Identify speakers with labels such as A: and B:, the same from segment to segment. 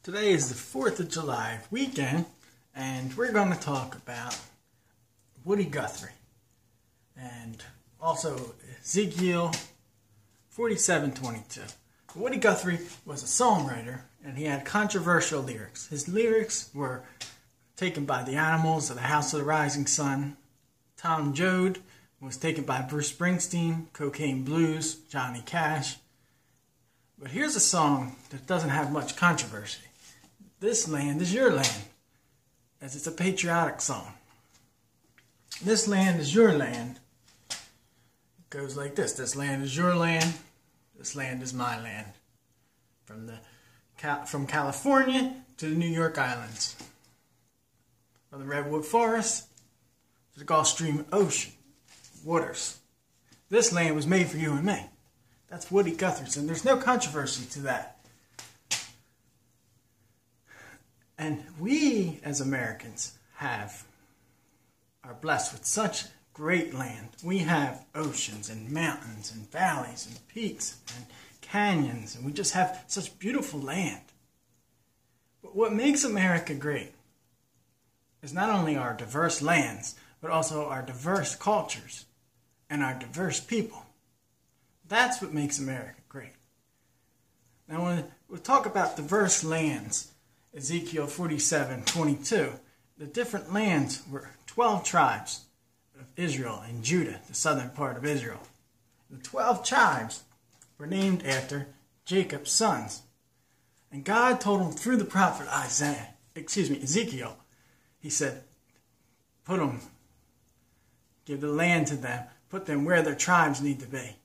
A: Today is the 4th of July weekend, and we're going to talk about Woody Guthrie and also Ezekiel 47:22. Woody Guthrie was a songwriter, and he had controversial lyrics. His lyrics were taken by the Animals of the House of the Rising Sun. Tom Joad was taken by Bruce Springsteen, Cocaine Blues, Johnny Cash. But here's a song that doesn't have much controversy. This land is your land, as it's a patriotic song. This land is your land. It goes like this. This land is your land. This land is my land. From California to the New York Islands. From the Redwood Forest to the Gulf Stream ocean waters. This land was made for you and me. That's Woody Guthrie, and there's no controversy to that. And we, as Americans, are blessed with such great land. We have oceans and mountains and valleys and peaks and canyons, and we just have such beautiful land. But what makes America great is not only our diverse lands, but also our diverse cultures and our diverse people. That's what makes America great. Now, when we talk about diverse lands, Ezekiel 47:22, the different lands were 12 tribes of Israel and Judah, the southern part of Israel. The 12 tribes were named after Jacob's sons. And God told them through the prophet Ezekiel, he said, give the land to them, put them where their tribes need to be.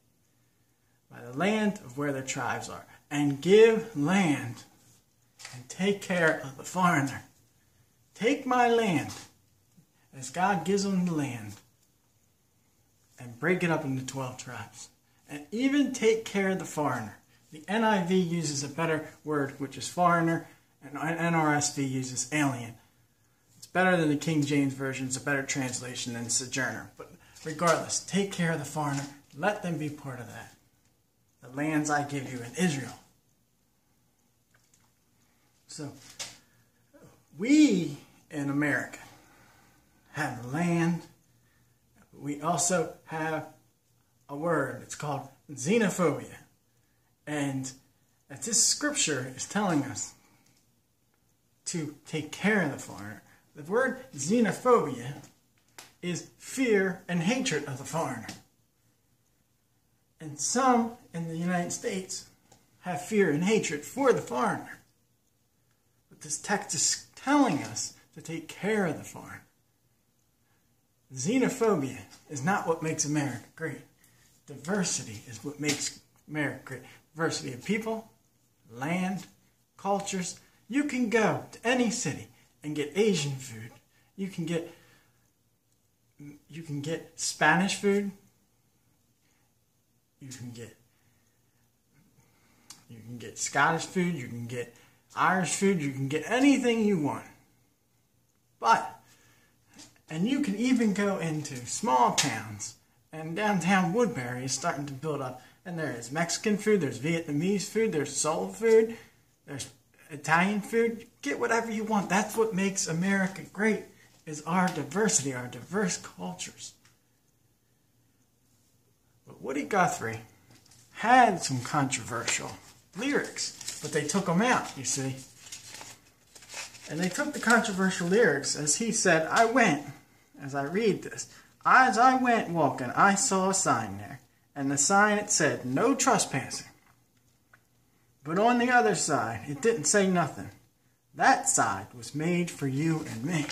A: By the land of where their tribes are. And give land and take care of the foreigner. Take my land as God gives them the land and break it up into 12 tribes. And even take care of the foreigner. The NIV uses a better word, which is foreigner, and NRSV uses alien. It's better than the King James Version. It's a better translation than sojourner. But regardless, take care of the foreigner. Let them be part of that. The lands I give you in Israel. So, we in America have land. We also have a word. It's called xenophobia. And as this scripture is telling us to take care of the foreigner, the word xenophobia is fear and hatred of the foreigner. And some in the United States have fear and hatred for the foreigner. But this text is telling us to take care of the foreigner. Xenophobia is not what makes America great. Diversity is what makes America great. Diversity of people, land, cultures. You can go to any city and get Asian food. You can get Spanish food. You can get Scottish food, you can get Irish food, you can get anything you want. And you can even go into small towns, and downtown Woodbury is starting to build up, and there is Mexican food, there's Vietnamese food, there's soul food, there's Italian food. Get whatever you want. That's what makes America great, is our diversity, our diverse cultures. But Woody Guthrie had some controversial lyrics, but they took them out, you see. And they took the controversial lyrics, as he said, as I read this, as I went walking, I saw a sign there, and the sign, it said, no trespassing. But on the other side, it didn't say nothing. That side was made for you and me.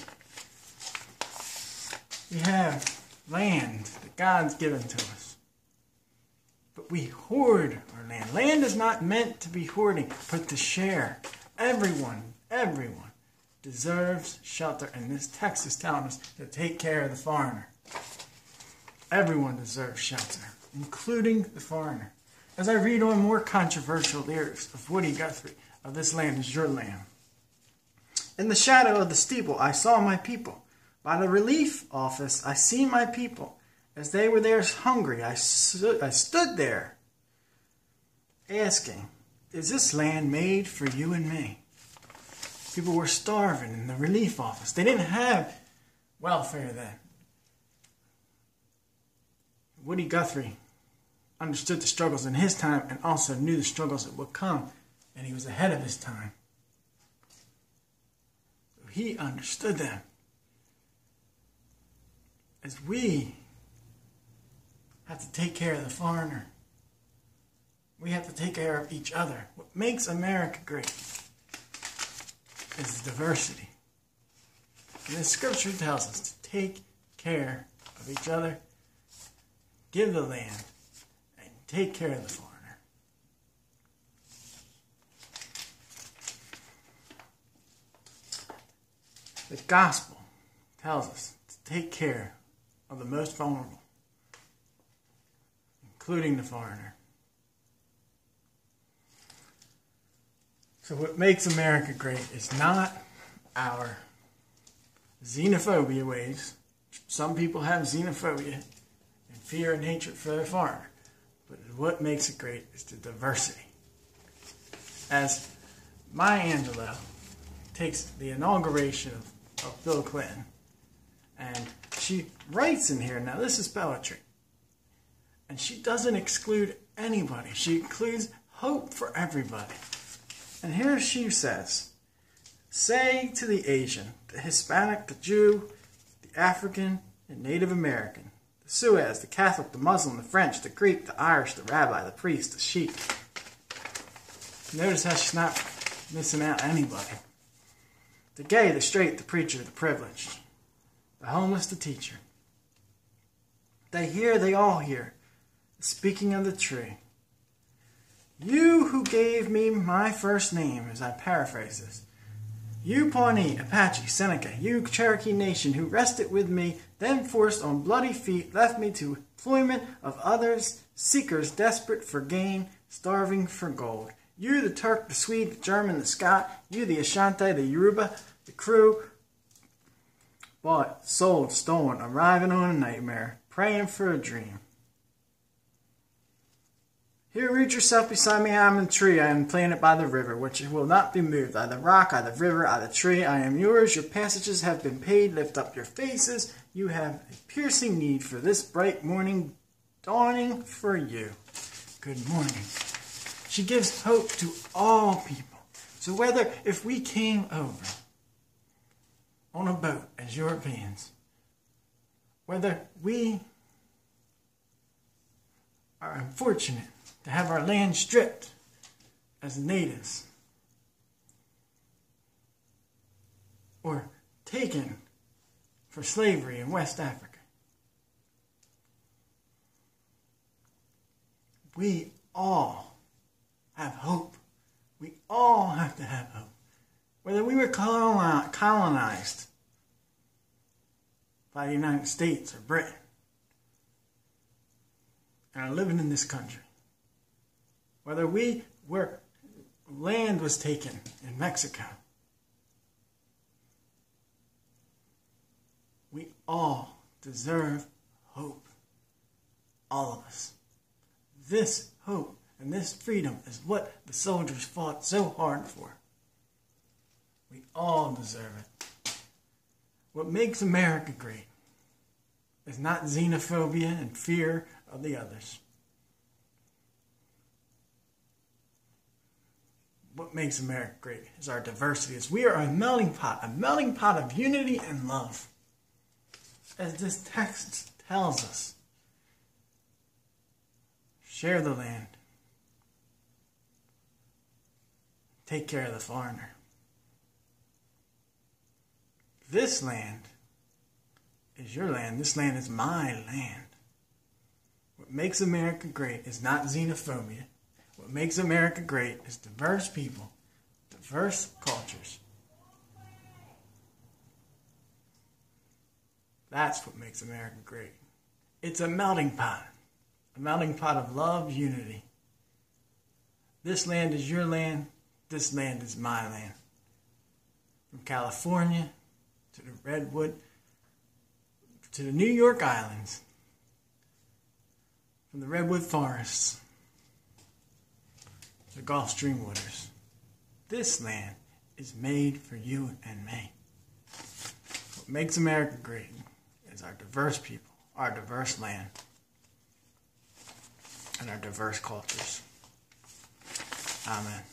A: We have land that God's given to us. But we hoard our land. Land is not meant to be hoarding, but to share. Everyone deserves shelter. And this text is telling us to take care of the foreigner. Everyone deserves shelter, including the foreigner. As I read on more controversial lyrics of Woody Guthrie, of This Land Is Your Land. In the shadow of the steeple, I saw my people. By the relief office, I see my people. As they were there hungry, I stood there, asking, is this land made for you and me? People were starving in the relief office. They didn't have welfare then. Woody Guthrie understood the struggles in his time and also knew the struggles that would come, and he was ahead of his time. He understood them. As we have to take care of the foreigner, we have to take care of each other. What makes America great is diversity. And the scripture tells us to take care of each other, give the land, and take care of the foreigner. The gospel tells us to take care of the most vulnerable, including the foreigner. So what makes America great is not our xenophobia ways. Some people have xenophobia and fear and hatred for the foreigner. But what makes it great is the diversity. As Maya Angelou takes the inauguration of Bill Clinton, and she writes in here, now this is poetry, and she doesn't exclude anybody. She includes hope for everybody. And here she says, say to the Asian, the Hispanic, the Jew, the African, and Native American, the Suez, the Catholic, the Muslim, the French, the Greek, the Irish, the rabbi, the priest, the sheik. Notice how she's not missing out anybody. The gay, the straight, the preacher, the privileged, the homeless, the teacher. They hear, they all hear, the speaking of the tree. You who gave me my first name, as I paraphrase this. You Pawnee, Apache, Seneca, you Cherokee Nation who rested with me, then forced on bloody feet, left me to employment of others, seekers desperate for gain, starving for gold. You the Turk, the Swede, the German, the Scot, you the Ashanti, the Yoruba, the crew, bought, sold, stolen, arriving on a nightmare, praying for a dream. Here, root yourself beside me, I am the tree, I am planted by the river, which will not be moved, I the rock, I the river, I the tree, I am yours, your passages have been paid, lift up your faces, you have a piercing need for this bright morning dawning for you. Good morning. She gives hope to all people. So whether if we came over on a boat as Europeans, whether we are unfortunate to have our land stripped as natives, or taken for slavery in West Africa, we all have hope. We all have to have hope. Whether we were colonized by the United States or Britain and are living in this country, whether land was taken in Mexico, we all deserve hope. All of us. This hope and this freedom is what the soldiers fought so hard for. We all deserve it. What makes America great is not xenophobia and fear of the others. What makes America great is our diversity. Is we are a melting pot of unity and love. As this text tells us, share the land. Take care of the foreigner. This land is your land. This land is my land. What makes America great is not xenophobia. What makes America great is diverse people, diverse cultures. That's what makes America great. It's a melting pot of love, unity. This land is your land. This land is my land. From California to the Redwood to the New York Islands, from the Redwood Forests to the Gulf Stream waters. This land is made for you and me. What makes America great is our diverse people, our diverse land, and our diverse cultures. Amen.